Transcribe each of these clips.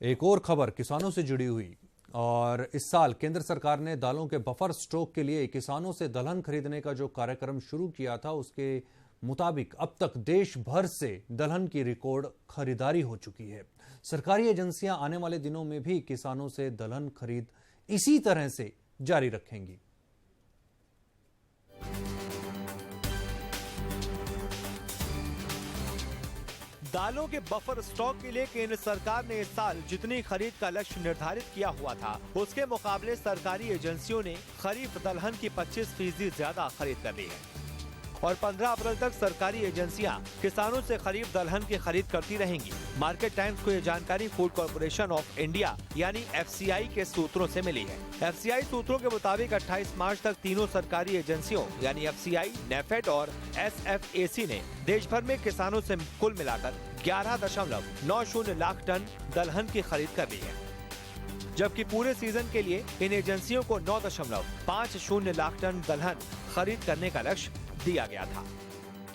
एक और खबर किसानों से जुड़ी हुई। और इस साल केंद्र सरकार ने दालों के बफर स्टॉक के लिए किसानों से दलहन खरीदने का जो कार्यक्रम शुरू किया था, उसके मुताबिक अब तक देश भर से दलहन की रिकॉर्ड खरीदारी हो चुकी है। सरकारी एजेंसियां आने वाले दिनों में भी किसानों से दलहन खरीद इसी तरह से जारी रखेंगी। दालों के बफर स्टॉक के लिए केंद्र सरकार ने इस साल जितनी खरीद का लक्ष्य निर्धारित किया हुआ था, उसके मुकाबले सरकारी एजेंसियों ने खरीफ दलहन की 25% ज्यादा खरीद कर ली है और 15 अप्रैल तक सरकारी एजेंसियां किसानों से खरीफ दलहन की खरीद करती रहेंगी। मार्केट टाइम्स को ये जानकारी फूड कॉर्पोरेशन ऑफ इंडिया यानी FCI के सूत्रों से मिली है। FCI सूत्रों के मुताबिक 28 मार्च तक तीनों सरकारी एजेंसियों यानी FCI, नेफेड और SFAC ने देश भर में किसानों से कुल मिलाकर 11.90 लाख टन दलहन की खरीद कर ली है, जबकि पूरे सीजन के लिए इन एजेंसियों को 9.50 लाख टन दलहन खरीद करने का लक्ष्य दिया गया था।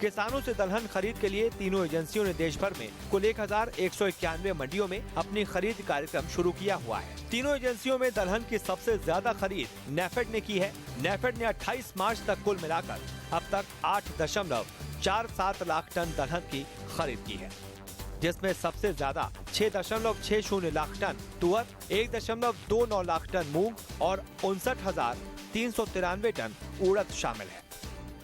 किसानों से दलहन खरीद के लिए तीनों एजेंसियों ने देश भर में कुल 1191 मंडियों में अपनी खरीद कार्यक्रम शुरू किया हुआ है। तीनों एजेंसियों में दलहन की सबसे ज्यादा खरीद नेफेड ने की है। नेफेड ने 28 मार्च तक कुल मिलाकर अब तक 8.47 लाख टन दलहन की खरीद की है, जिसमें सबसे ज्यादा 6.60 लाख टन तुअर, 1.29 लाख टन मूंग और 59,393 टन उड़द शामिल है।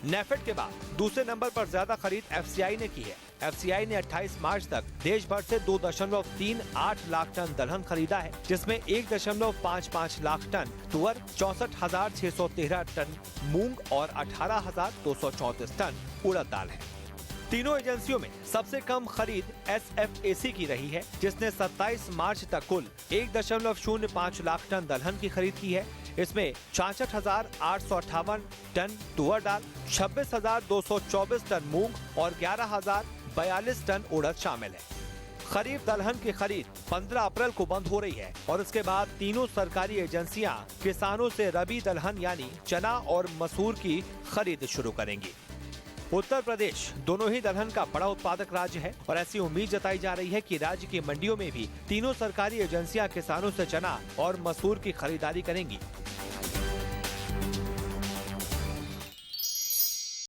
नेफेड के बाद दूसरे नंबर पर ज्यादा खरीद FCI ने की है। FCI ने 28 मार्च तक देश भर से 2.38 लाख टन दलहन खरीदा है, जिसमें 1.55 लाख टन तुअर, 64,613 टन मूंग और 18,234 टन उड़द दाल है। तीनों एजेंसियों में सबसे कम खरीद SFAC की रही है, जिसने 27 मार्च तक कुल 1.05 लाख टन दलहन की खरीद की है। इसमें 66,858 टन तुअर दाल, 26,224 टन मूंग और 11,042 टन उड़द शामिल है। खरीफ दलहन की खरीद 15 अप्रैल को बंद हो रही है और उसके बाद तीनों सरकारी एजेंसियां किसानों से रबी दलहन यानी चना और मसूर की खरीद शुरू करेंगी। उत्तर प्रदेश दोनों ही दलहन का बड़ा उत्पादक राज्य है और ऐसी उम्मीद जताई जा रही है कि राज्य की मंडियों में भी तीनों सरकारी एजेंसियां किसानों से चना और मसूर की खरीदारी करेंगी।